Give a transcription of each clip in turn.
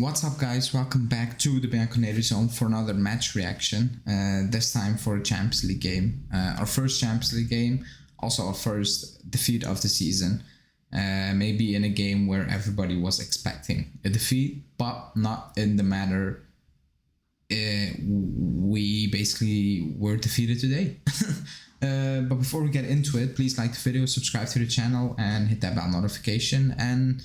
What's up, guys? Welcome back to the bianconerizonechannel for another match reaction. This time for a Champions League game. Our first Champions League game, also our first defeat of the season. Maybe in a game where everybody was expecting a defeat, but not in the manner we basically were defeated today. But before we get into it, please like the video, subscribe to the channel, and hit that bell notification. And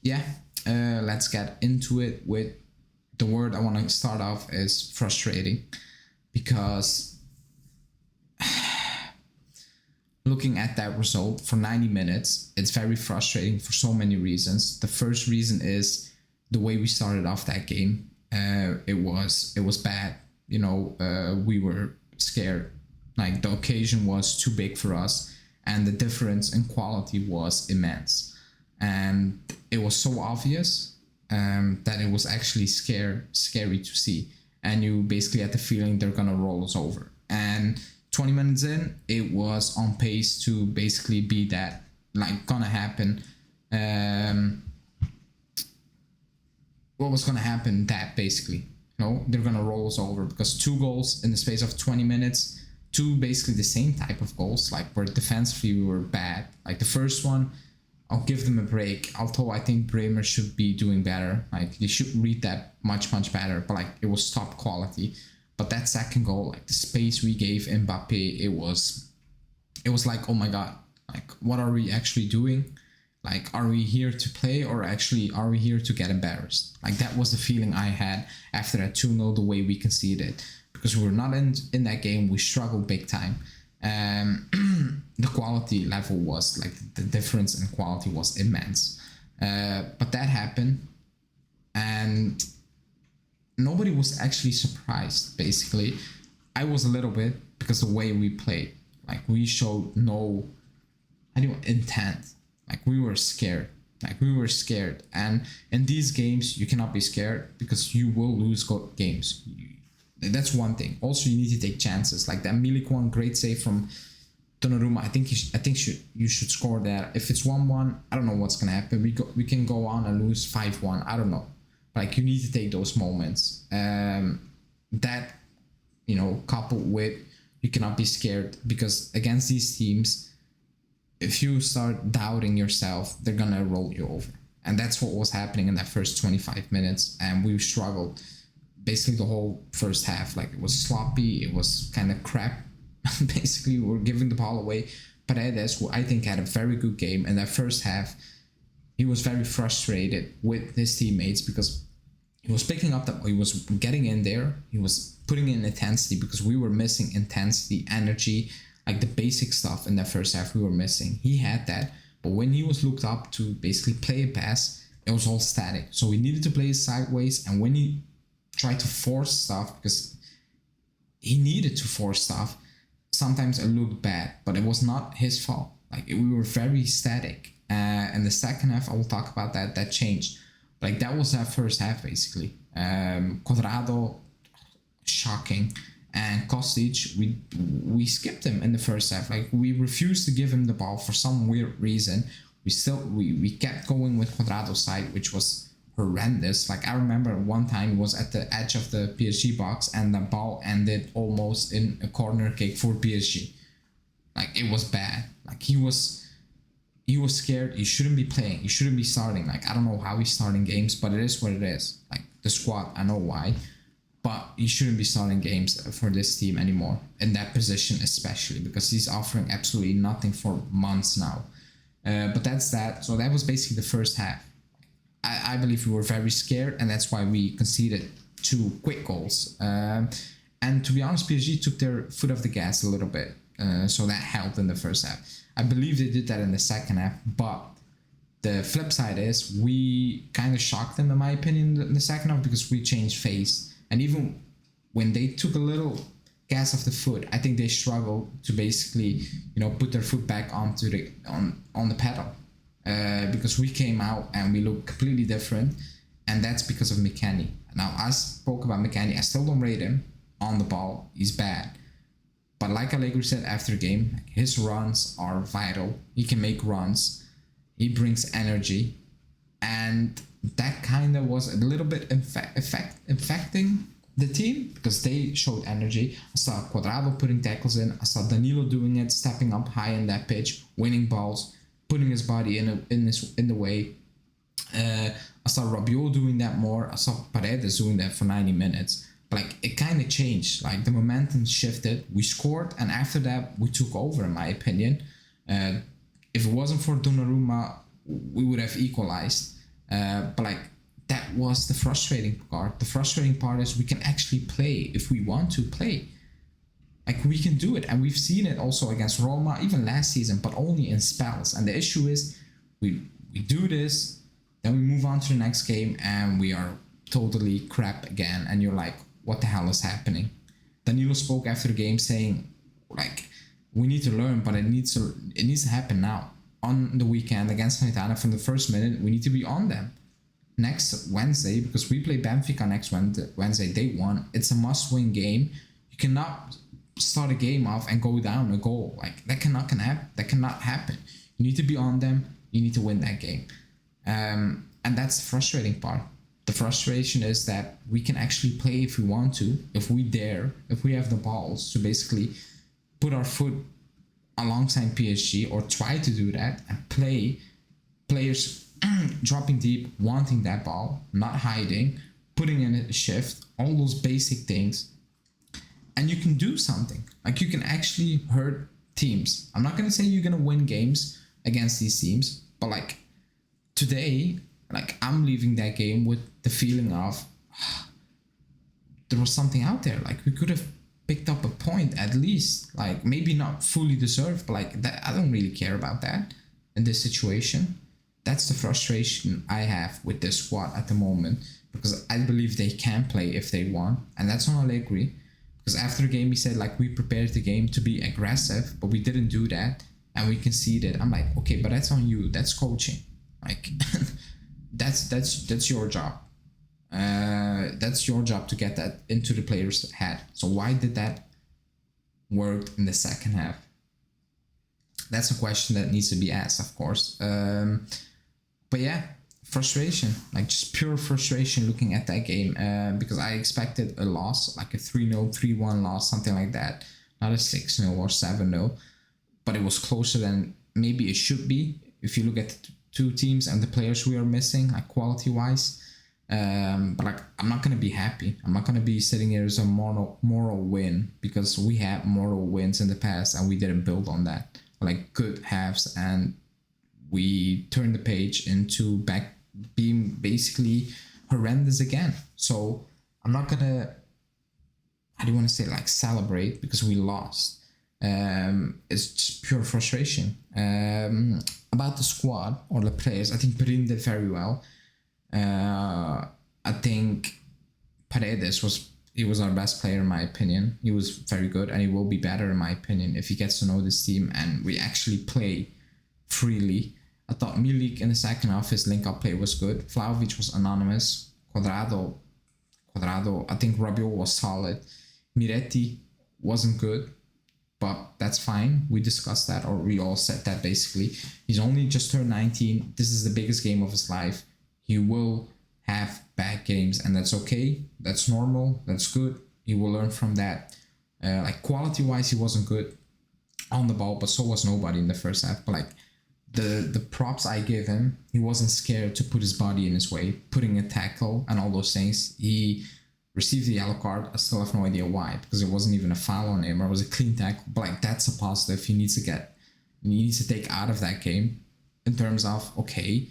yeah, let's get into it. With the word I want to start off is frustrating, because looking at that result for 90 minutes, it's very frustrating for so many reasons. The first reason is the way we started off that game. It was bad. We were scared. Like, the occasion was too big for us, and the difference in quality was immense. And it was so obvious that it was actually scary to see. And you basically had the feeling they're gonna roll us over. And 20 minutes in, it was on pace to basically be that, like, gonna happen. What was gonna happen? That basically, they're gonna roll us over, because 2 goals in the space of 20 minutes. 2 basically the same type of goals, like, where defensively we were bad. Like, the first one, I'll give them a break, although I think Bremer should be doing better. Like, they should read that much better, but like, it was top quality. But that second goal, like, the space we gave Mbappe, it was like, oh my god, like, what are we actually doing? Like, are we here to play, or actually are we here to get embarrassed? Like, that was the feeling I had after that 2-0, the way we conceded. Because we were not in that game, we struggled big time. The quality level was, like, the difference in quality was immense. But that happened, and nobody was actually surprised, basically. I was a little bit, because the way we played, like, we showed no intent. Like, we were scared. And in these games, you cannot be scared, because you will lose games. That's one thing. Also, you need to take chances. Like that Milik one, great save from Donnarumma. I think you should score that. If it's 1-1, I don't know what's gonna happen. We can go on and lose 5-1. I don't know. Like, you need to take those moments. That coupled with, you cannot be scared, because against these teams, if you start doubting yourself, they're gonna roll you over. And that's what was happening in that first 25 minutes, and we struggled basically the whole first half. Like, it was sloppy, it was kind of crap. Basically, we were giving the ball away. Paredes, who I think had a very good game in that first half, he was very frustrated with his teammates, because he was picking up he was getting in there, he was putting in intensity, because we were missing intensity, energy, like the basic stuff in that first half we were missing. He had that, but when he was looked up to basically play a pass, it was all static. So we needed to play sideways, and when he tried to force stuff, because he needed to force stuff, sometimes it looked bad, but it was not his fault. Like, we were very static. And the second half, I will talk about that changed. Like, that was that first half, basically. Cuadrado, shocking. And Kostic, we skipped him in the first half. Like, we refused to give him the ball for some weird reason. We kept going with Cuadrado's side, which was horrendous. Like, I remember one time he was at the edge of the PSG box, and the ball ended almost in a corner kick for PSG. Like, it was bad. Like, he was scared. He shouldn't be playing. He shouldn't be starting. Like, I don't know how he's starting games, but it is what it is. Like, the squad, I know why, but he shouldn't be starting games for this team anymore, in that position especially, because he's offering absolutely nothing for months now. But that's that. So that was basically the first half. I believe we were very scared, and that's why we conceded 2 quick goals. And to be honest, PSG took their foot off the gas a little bit, so that helped in the first half. I believe they did that in the second half, but the flip side is we kind of shocked them, in my opinion, in the second half, because we changed phase. And even when they took a little gas off the foot, I think they struggled to basically, put their foot back onto on the pedal. Because we came out and we looked completely different, and that's because of McKennie. Now, I spoke about McKennie. I still don't rate him on the ball. He's bad. But like Allegri said after the game, his runs are vital. He can make runs. He brings energy. and that kind of was a little bit affecting the team because they showed energy. I saw Cuadrado putting tackles in. I saw Danilo doing it, stepping up high in that pitch, winning balls, putting his body in the way. I saw Rabiot doing that more. I saw Paredes doing that for 90 minutes. But like it kind of changed. Like the momentum shifted. We scored, and after that we took over, in my opinion. If it wasn't for Donnarumma, we would have equalized. But like that was the frustrating part. The frustrating part is we can actually play if we want to play. Like we can do it, and we've seen it also against Roma, even last season, but only in spells. And the issue is we do this, then we move on to the next game, and we are totally crap again. And you're like, what the hell is happening? Danilo spoke after the game saying, like, we need to learn, but it needs to happen now. On the weekend against Sanitana, from the first minute, we need to be on them. Next Wednesday, because we play Benfica next Wednesday, day one. It's a must-win game. You cannot start a game off and go down a goal. Like that cannot happen. You need to be on them. You need to win that game. And that's the frustrating part. The frustration is that we can actually play if we want to, if we dare, if we have the balls to basically put our foot alongside PSG or try to do that and play players dropping deep, wanting that ball, not hiding, putting in a shift, all those basic things. And you can do something. Like you can actually hurt teams. I'm not going to say you're going to win games against these teams, but like today, like I'm leaving that game with the feeling of there was something out there. Like we could have picked up a point at least, like maybe not fully deserved, but like that, I don't really care about that in this situation. That's the frustration I have with this squad at the moment, because I believe they can play if they want, and that's on Allegri. Because after the game he said like we prepared the game to be aggressive, but we didn't do that and we conceded. I'm like, okay, but that's on you. That's coaching. Like that's your job. That's your job to get that into the players' head. So why did that work in the second half? That's a question that needs to be asked, of course. But yeah, frustration, like just pure frustration looking at that game, because I expected a loss, like a 3-0, 3-1 loss, something like that. Not a 6-0 or 7-0, but it was closer than maybe it should be if you look at the two teams and the players we are missing, like quality-wise. But like I'm not gonna be happy. I'm not gonna be sitting here as a moral win, because we had moral wins in the past and we didn't build on that. Like good halves, and we turned the page into back being basically horrendous again. So I'm not gonna, I don't want to say like celebrate because we lost. It's just pure frustration. About the squad or the players, I think Perin did very well. I think Paredes was our best player in my opinion. He was very good, and he will be better in my opinion if he gets to know this team and we actually play freely. I thought Milik in the second half, his link-up play was good. Vlahovic was anonymous. Cuadrado, I think Rabiot was solid. Miretti wasn't good, but that's fine. We discussed that, or we all said that basically. He's only just turned 19. This is the biggest game of his life. He will have bad games, and that's okay. That's normal. That's good. He will learn from that. Like quality-wise, he wasn't good on the ball, but so was nobody in the first half. But like the props I give him, he wasn't scared to put his body in his way, putting a tackle and all those things. He received the yellow card. I still have no idea why, because it wasn't even a foul on him, or it was a clean tackle. But like that's a positive he needs to take out of that game, in terms of, okay,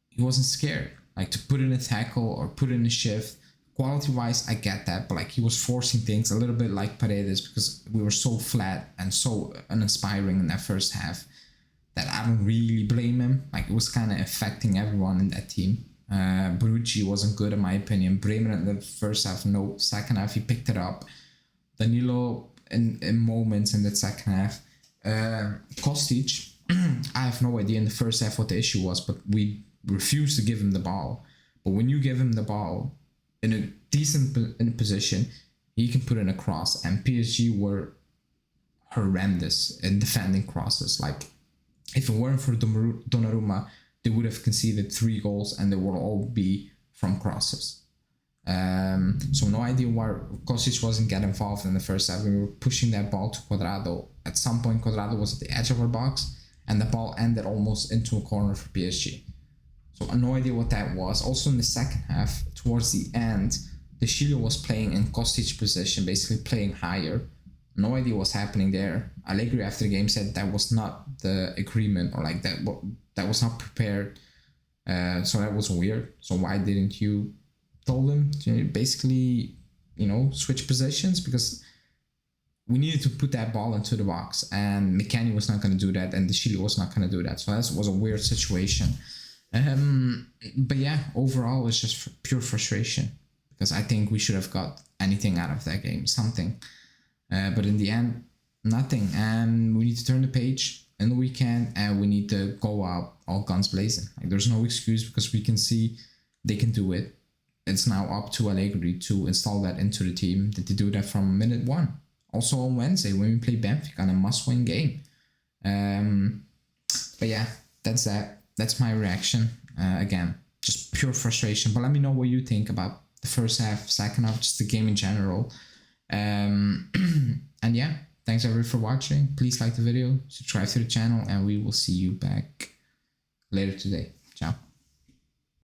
he wasn't scared, like to put in a tackle or put in a shift. Quality wise, I get that, but like he was forcing things a little bit like Paredes, because we were so flat and so uninspiring in that first half that I don't really blame him. Like it was kind of affecting everyone in that team. Bonucci wasn't good in my opinion. Bremer in the first half, no. Second half, he picked it up. Danilo in moments in that second half. Kostic, I have no idea in the first half what the issue was, but we refused to give him the ball. But when you give him the ball in a decent position, he can put in a cross. And PSG were horrendous in defending crosses. Like if it weren't for Donnarumma they would have conceded 3 goals and they would all be from crosses. So no idea why Kostic wasn't getting involved in the first half. We were pushing that ball to Cuadrado. At some point, Cuadrado was at the edge of our box, and the ball ended almost into a corner for PSG. So no idea what that was. Also in the second half, towards the end, De Chile was playing in Kostic position, basically playing higher. No idea what's happening there. Allegri after the game said that was not the agreement, or like that was not prepared. So that was weird. So why didn't you told him to basically, switch positions? Because we needed to put that ball into the box, and McKennie was not going to do that, and De Chile was not going to do that. So that was a weird situation. But yeah, overall, it's just pure frustration, because I think we should have got anything out of that game, something. But in the end, nothing. And we need to turn the page in the weekend, and we need to go out all guns blazing. Like, there's no excuse, because we can see they can do it. It's now up to Allegri to install that into the team. Did they do that from minute 1? Also on Wednesday when we play Benfica in a must-win game. But yeah, that's that. That's my reaction. Again, just pure frustration. But let me know what you think about the first half, second half, just the game in general. And yeah, thanks everybody for watching. Please like the video, subscribe to the channel, and we will see you back later today. Ciao.